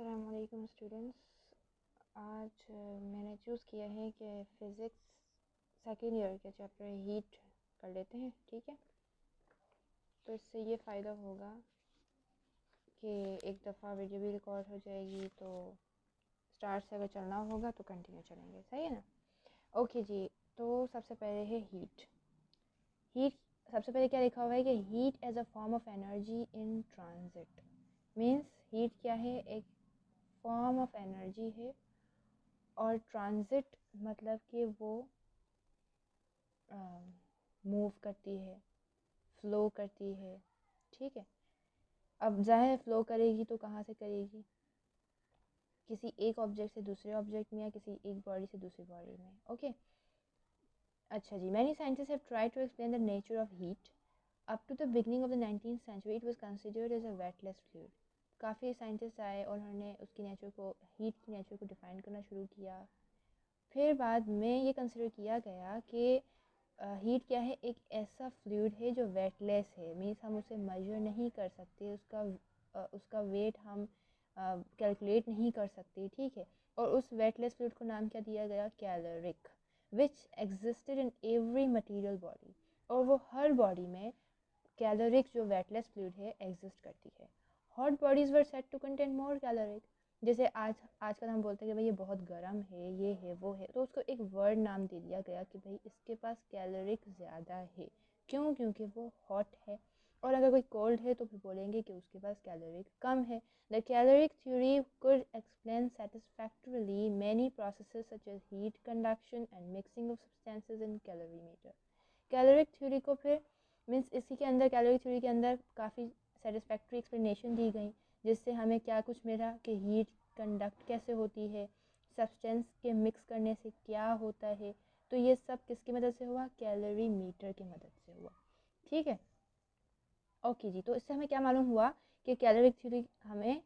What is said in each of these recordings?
अस्सलामुअलैकुम स्टूडेंट्स। आज मैंने चूज़ किया है कि फ़िज़िक्स सेकेंड ईयर के चैप्टर हीट कर लेते हैं, ठीक है। तो इससे ये फ़ायदा होगा कि एक दफ़ा वीडियो भी रिकॉर्ड हो जाएगी, तो स्टार्ट से अगर चलना होगा तो कंटिन्यू चलेंगे, सही है ना। ओके जी, तो सबसे पहले है हीट। हीट सबसे पहले क्या लिखा हुआ है कि heat as a form of energy in transit. Means heat क्या है, एक फॉर्म ऑफ एनर्जी है, और ट्रांजिट मतलब कि वो मूव करती है, फ़्लो करती है, ठीक है। अब ज़ाहिर फ़्लो करेगी तो कहाँ से करेगी, किसी एक ऑब्जेक्ट से दूसरे ऑब्जेक्ट में या किसी एक बॉडी से दूसरी बॉडी में, ओके। अच्छा जी, many scientist have tried to explain the nature of heat. Up to the beginning of the 19th century it was considered as a weightless fluid. काफ़ी साइंटिस्ट आए और उन्होंने उसकी नेचर को, हीट की नेचर को डिफ़ाइन करना शुरू किया। फिर बाद में ये कंसिडर किया गया कि हीट क्या है, एक ऐसा फ्लूइड है जो वेटलेस है। मीन्स हम उसे मेजर नहीं कर सकते, उसका वेट हम कैलकुलेट नहीं कर सकते, ठीक है। और उस वेटलेस फ्लूइड को नाम क्या दिया गया, caloric, which existed in every material body. और वो हर बॉडी में कैलोरिक जो वेटलेस फ्लूइड है एग्जिस्ट करती है। Hot bodies were set to contain more caloric. जैसे आजकल हम बोलते हैं कि भाई ये बहुत गर्म है, ये है, वो है, तो उसको एक वर्ड नाम दे दिया गया कि भाई इसके पास कैलोरिक ज़्यादा है। क्यों? क्योंकि वो हॉट है। और अगर कोई कोल्ड है तो फिर बोलेंगे कि उसके पास कैलोरिक कम है। The caloric theory could explain satisfactorily many processes such as heat conduction and mixing of substances in calorimeter. Caloric theory को फिर मीन्स इसी के अंदर, कैलोरिक थ्योरी के अंदर काफ़ी सेटिस्फैक्ट्री एक्सप्लेनेशन दी गई, जिससे हमें क्या कुछ मिला कि हीट कंडक्ट कैसे होती है, सब्सटेंस के मिक्स करने से क्या होता है। तो ये सब किसकी मदद से हुआ, कैलोरी मीटर की मदद से हुआ, ठीक है। ओके जी, तो इससे हमें क्या मालूम हुआ कि कैलोरिक थ्योरी हमें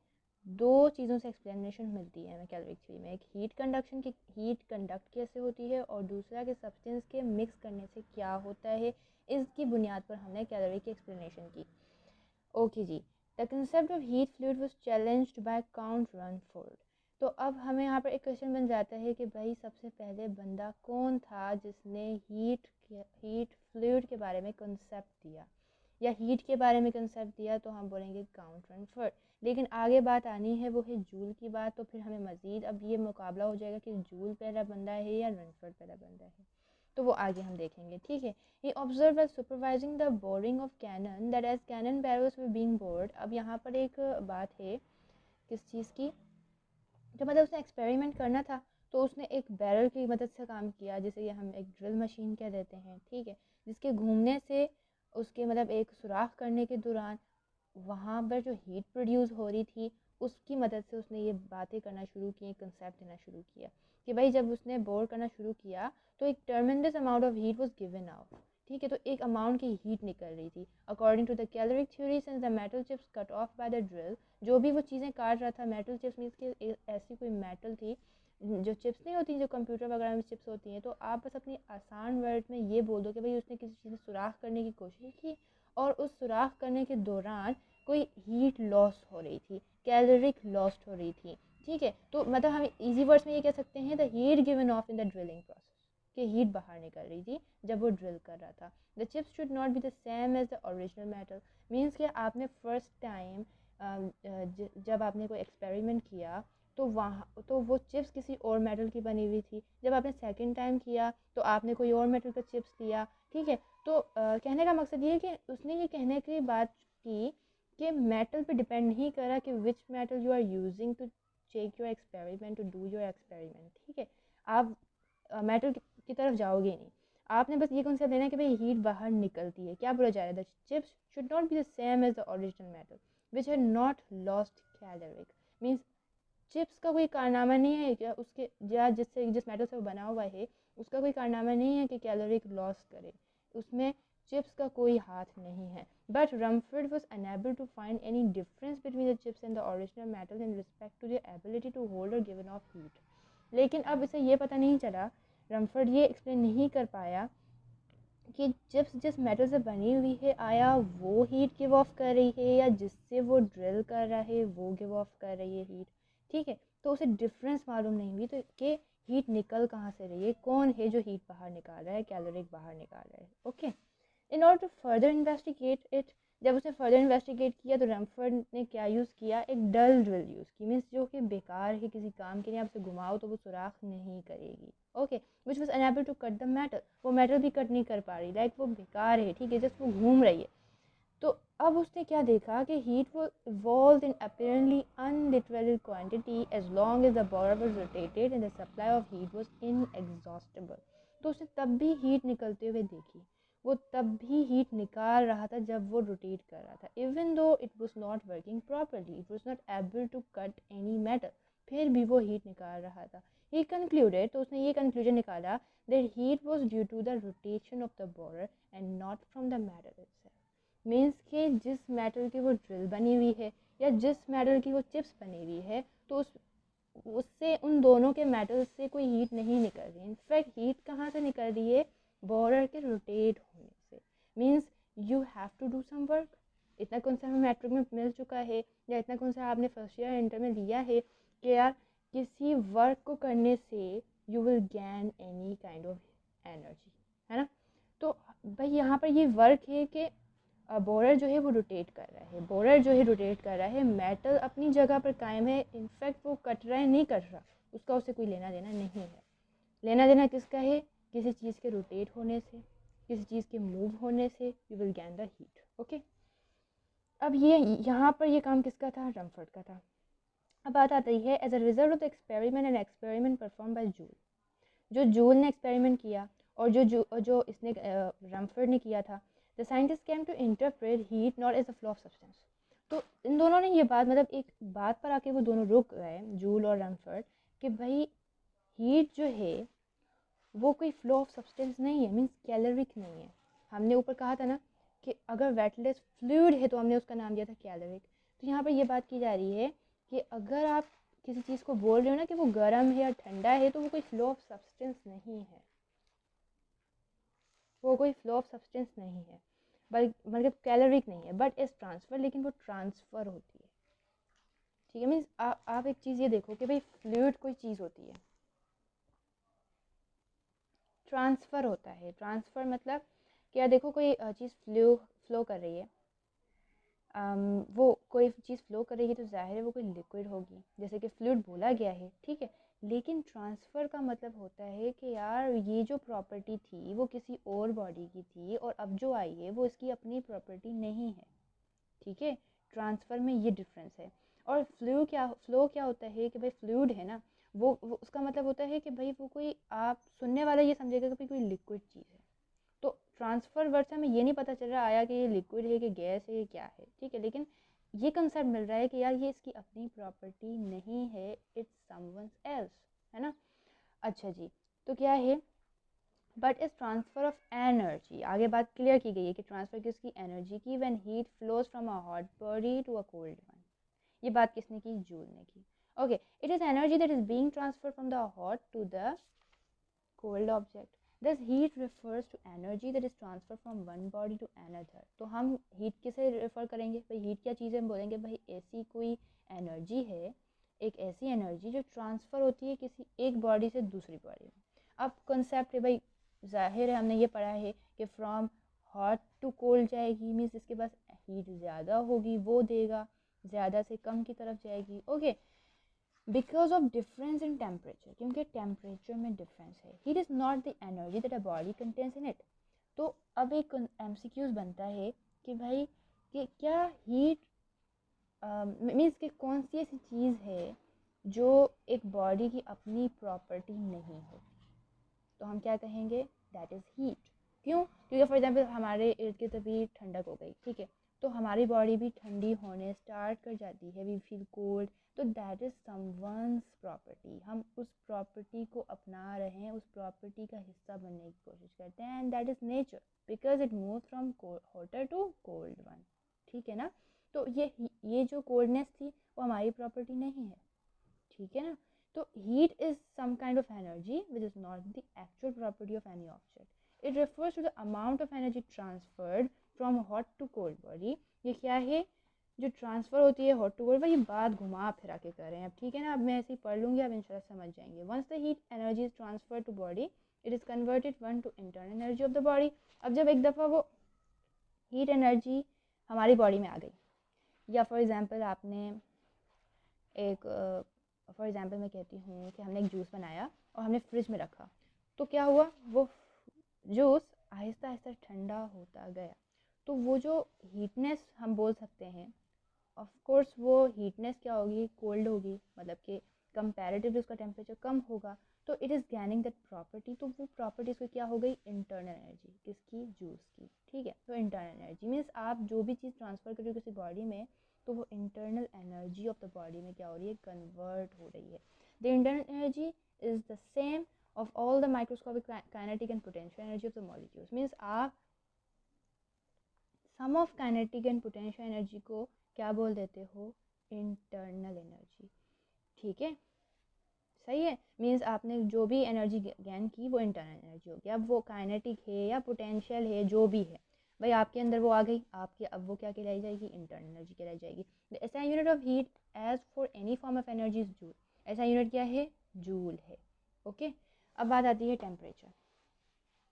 दो चीज़ों से एक्सप्लेनेशन मिलती है हमें कैलोरिक थ्योरी में। एक हीट कंडक्शन की, हीट कंडक्ट कैसे होती है, और दूसरा कि सब्सटेंस के मिक्स करने से क्या होता है। इसकी बुनियाद पर हमने कैलोरी की एक्सप्लेनेशन की। ओके जी, the concept of heat fluid was challenged by Count Rumford. तो अब हमें यहाँ पर एक क्वेश्चन बन जाता है कि भाई सबसे पहले बंदा कौन था जिसने हीट फ्लूइड के बारे में कंसेप्ट दिया, या हीट के बारे में कंसेप्ट दिया, तो हम बोलेंगे काउंट रनफोर्ड। लेकिन आगे बात आनी है वो है जूल की बात, तो फिर हमें मज़ीद अब ये मुकाबला हो जाएगा कि जूल पहला बंदा है या रनफोर्ड पहला बंदा है, तो वो आगे हम देखेंगे, ठीक है। He observed while supervising the boring of cannon that as cannon barrels were being bored। अब यहाँ पर एक बात है किस चीज़ की, जब मतलब उसने एक्सपेरिमेंट करना था तो उसने एक बैरल की मदद से काम किया, जिसे कि हम एक ड्रिल मशीन कह देते हैं, ठीक है, जिसके घूमने से उसके मतलब एक सुराख करने के दौरान वहाँ पर जो हीट प्रोड्यूस हो रही थी उसकी मदद से उसने ये बातें करना शुरू की, कंसेप्ट देना शुरू किया कि भाई जब उसने बोर करना शुरू किया तो एक tremendous amount of heat was given out, ठीक है। तो एक अमाउंट की हीट निकल रही थी according to the caloric theory since the metal chips cut off by the drill. जो भी वो चीज़ें काट रहा था, मेटल चिप्स मीन्स कि ऐसी कोई मेटल थी, जो चिप्स नहीं होती जो कंप्यूटर वगैरह में चिप्स होती हैं, तो आप बस अपनी आसान वर्ड में ये बोल दो कि भाई उसने किसी चीज़ में सुराख करने की कोशिश की और उस सुराख करने के दौरान कोई हीट लॉस हो रही थी, कैलोरिक लॉस्ट हो रही थी, ठीक है। तो मतलब हम इजी वर्ड्स में ये कह सकते हैं the heat given of in the drilling process, कि हीट बाहर निकल रही थी जब वो ड्रिल कर रहा था। The chips should not be the same as the original metal. Means कि आपने फर्स्ट टाइम जब आपने कोई एक्सपेरिमेंट किया तो वहाँ तो वो चिप्स किसी और मेटल की बनी हुई थी। जब आपने सेकंड टाइम किया तो आपने कोई और मेटल का चिप्स लिया, ठीक है। तो कहने का मकसद ये है कि उसने ये कहने की बात की कि मेटल पे डिपेंड नहीं करा कि which metal you are using to check your experiment, to do your experiment, ठीक है। आप मेटल की तरफ जाओगे नहीं, आपने बस ये कॉन्सेप्ट लेना है कि भाई हीट बाहर निकलती है। क्या बोला जा रहा है, the chips should not be the same as the original metal which had not lost caloric. Means chips का कोई कारनामा नहीं है क्या उसके, या जिस मेटल से वो बना हुआ है उसका कोई कारनामा नहीं है कि कैलोरिक लॉस करे, उसमें चिप्स का कोई हाथ नहीं है। But Rumford was unable to find any difference between the chips and the original metal in respect to their ability to hold or give off heat। लेकिन अब इसे ये पता नहीं चला, रमफोर्ड ये एक्सप्लेन नहीं कर पाया कि चिप्स जिस मेटल से बनी हुई है आया वो हीट गिव ऑफ कर रही है या जिससे वो ड्रिल कर रहा है वो गिव ऑफ कर रही है हीट, ठीक है, तो उसे डिफरेंस मालूम नहीं हुई तो कि हीट निकल कहाँ से रही है, कौन है जो हीट बाहर निकाल रहा है, कैलोरी बाहर निकाल रहा है। Okay, in order to further investigate it, जब उसने फर्दर इन्वेस्टिगेट किया तो रैमफोर्ड ने क्या यूज़ किया, एक डल ड्रिल यूज़ की, मीन्स जो कि बेकार है, किसी काम के लिए आप उसे घुमाओ तो वो सुराख नहीं करेगी। Okay, which was unable to cut the metal, वो मेटल भी कट नहीं कर पा रही, लाइक वो बेकार है, ठीक है, जस्ट वो घूम रही है। तो अब उसने क्या देखा कि हीट वो evolve in apparently unlimited quantity as long as the borer was rotated and the supply of heat was inexhaustible. तो उसने तब भी हीट निकलते हुए देखी, वो तब भी हीट निकाल रहा था जब वो रोटेट कर रहा था, even though it was not working properly, it was not able to cut any metal, फिर भी वो हीट निकाल रहा था। ही कंक्लूडेड, तो उसने ये कंक्लूजन निकाला that heat was due to the rotation of the borer and not from the metal itself. Means कि जिस मेटल की वो ड्रिल बनी हुई है या जिस मेटल की वो चिप्स बनी हुई है, तो उससे उन दोनों के मेटल से कोई हीट नहीं निकल रही। इनफैक्ट हीट कहाँ से निकल रही है, बोरर के रोटेट होने से। Means you have to do some work. इतना कौन सा हमें मैट्रिक में मिल चुका है या इतना कौन सा आपने फर्स्ट ईयर इंटर में लिया है कि यार किसी वर्क को करने से you will gain any kind of energy, है ना। तो भाई यहाँ पर ये वर्क है कि बोरर जो है वो रोटेट कर रहा है, बोरर जो है रोटेट कर रहा है, मेटल अपनी जगह पर कायम है, इनफैक्ट वो कट रहा है नहीं कट रहा, उसका उससे कोई लेना देना नहीं है। लेना देना किसका है, किसी चीज़ के रोटेट होने से, किसी चीज़ के मूव होने से you will gain the heat. Okay, अब ये यहाँ पर ये काम किसका था, रमफोर्ड का था। अब बात आती है as a result of the experiment and experiment perform by Joule, जो जूल ने एक्सपेरिमेंट किया और जो इसने रमफोर्ड ने किया था, the scientist came to interpret heat not as a flow of substance. तो इन दोनों ने ये बात, मतलब एक बात पर आके वो दोनों रुक गए, जूल और रमफोर्ड, कि भाई हीट जो है वो कोई फ्लो ऑफ सब्सटेंस नहीं है, मीन्स कैलोरिक नहीं है। हमने ऊपर कहा था ना कि अगर वेटलेस फ्लूइड है तो हमने उसका नाम दिया था कैलोरिक। तो यहाँ पर ये बात की जा रही है कि अगर आप किसी चीज़ को बोल रहे हो ना कि वो गर्म है या ठंडा है, तो वो कोई फ्लो ऑफ सब्सटेंस नहीं है, वो कोई फ्लो ऑफ सब्सटेंस नहीं है, बल्कि मतलब कैलोरिक नहीं है, बट इज ट्रांसफ़र, लेकिन वो ट्रांसफ़र होती है। ठीक है, मीन्स आप एक चीज़ ये देखो कि भाई फ्लूइड कोई चीज़ होती है, ट्रांसफ़र होता है। ट्रांसफ़र मतलब क्या, देखो कोई चीज़ फ्लो कर रही है, वो कोई चीज़ फ्लो करेगी तो ज़ाहिर है वो कोई लिक्विड होगी, जैसे कि फ्लूइड बोला गया है, ठीक है। लेकिन ट्रांसफ़र का मतलब होता है कि यार ये जो प्रॉपर्टी थी वो किसी और बॉडी की थी और अब जो आई है वो इसकी अपनी प्रॉपर्टी नहीं है, ठीक है। ट्रांसफ़र में ये डिफरेंस है। और फ्लो क्या होता है कि भाई फ्लूइड है ना, वो उसका मतलब होता है कि भाई वो कोई, आप सुनने वाला ये समझेगा कि भाई कोई लिक्विड चीज़ है। तो ट्रांसफ़र वर्ड से हमें ये नहीं पता चल रहा आया कि ये लिक्विड है कि गैस है, क्या है, ठीक है। लेकिन ये कंसेप्ट मिल रहा है कि यार ये इसकी अपनी प्रॉपर्टी नहीं है, इट्स समवन एल्स, है ना। अच्छा जी, तो क्या है, but is transfer of energy, आगे बात क्लियर की गई है कि ट्रांसफ़र किसकी, एनर्जी की, when heat flows from a hot body to a cold one. ये बात किसने की, जूल ने की। Okay, it is energy that is being transferred from the hot to the cold object. Thus heat refers to energy that is transferred from one body to another. तो हम heat किसे refer करेंगे, भाई heat क्या चीज़ है, हम बोलेंगे भाई ऐसी कोई एनर्जी है, एक ऐसी एनर्जी जो ट्रांसफ़र होती है किसी एक बॉडी से दूसरी बॉडी में। अब कॉन्सेप्ट है भाई, जाहिर है हमने ये पढ़ा है कि फ्रॉम हॉट टू कोल्ड जाएगी, मीन्स इसके पास हीट ज़्यादा होगी, वो देगा, ज़्यादा से कम की तरफ जाएगी। Okay, because of difference in temperature, क्योंकि टेम्परेचर में डिफरेंस है। Heat is not the energy that a body contains in it. तो अब एक MCQs बनता है कि भाई कि क्या हीट मीन्स कि कौन सी ऐसी चीज़ है जो एक बॉडी की अपनी प्रॉपर्टी नहीं हो, तो हम क्या कहेंगे, दैट इज़ हीट। क्यों, क्योंकि फॉर एग्जांपल हमारे इर्द गिर्द अभी ठंडक हो गई, ठीक है, तो हमारी बॉडी भी ठंडी होने स्टार्ट कर जाती है, वी फील कोल्ड, तो दैट इज़ समवन्स प्रॉपर्टी, हम उस प्रॉपर्टी को अपना रहे हैं, उस प्रॉपर्टी का हिस्सा बनने की कोशिश करते हैं, and that is nature, because it move from hotter to cold one, ठीक है ना। तो ये जो कोल्डनेस थी वो हमारी प्रॉपर्टी नहीं है, ठीक है ना। तो heat is some kind of energy which is not the actual property of any object. It refers to the amount of energy transferred from hot to cold body. ये क्या है, जो ट्रांसफ़र होती है हॉट टू कोल्ड, वही बात घुमा फिरा के कर रहे हैं अब, ठीक है ना। अब मैं ऐसे ही पढ़ लूँगी, आप इंशाल्लाह समझ जाएंगे। Once the heat energy is transfer to body, it is converted one to internal energy of the body. अब जब एक दफ़ा वो हीट एनर्जी हमारी बॉडी में आ गई, या फॉर एग्ज़ाम्पल आपने एक फॉर एग्ज़ाम्पल मैं कहती हूँ कि हमने एक जूस बनाया और हमने फ्रिज में रखा, तो क्या हुआ, वो जूस आहिस्ता आहिस्ता ठंडा होता गया। तो वो जो हीटनेस हम बोल सकते हैं, ऑफ कोर्स वो हीटनेस क्या होगी, कोल्ड होगी, मतलब कि कंपैरेटिवली उसका टेम्परेचर कम होगा, तो इट इज़ गैनिंग दैट प्रॉपर्टी। तो वो प्रॉपर्टी उसकी क्या हो गई, इंटरनल एनर्जी, किसकी, जूस की, ठीक है। तो इंटरनल एनर्जी मीन्स आप जो भी चीज़ ट्रांसफ़र कर रहे हो किसी बॉडी में, तो वो internal energy of the body में क्या हो रही है, कन्वर्ट हो रही है। The internal energy is the sum of all the microscopic kinetic and potential energy of the molecules. Means आप sum of kinetic and potential energy को क्या बोल देते हो, इंटरनल एनर्जी, ठीक है, सही है। मीन्स आपने जो भी एनर्जी गेन की वो इंटरनल एनर्जी होगी। अब वो काइनेटिक है या पोटेंशियल है, जो भी है भाई, आपके अंदर वो आ गई आपके, अब वो क्या कहलाई जाएगी, इंटरनल एनर्जी कहलाई जाएगी। The SI unit of heat as for any form of energy is joule. SI unit क्या है, जूल है, ओके। अब बात आती है टेम्परेचर।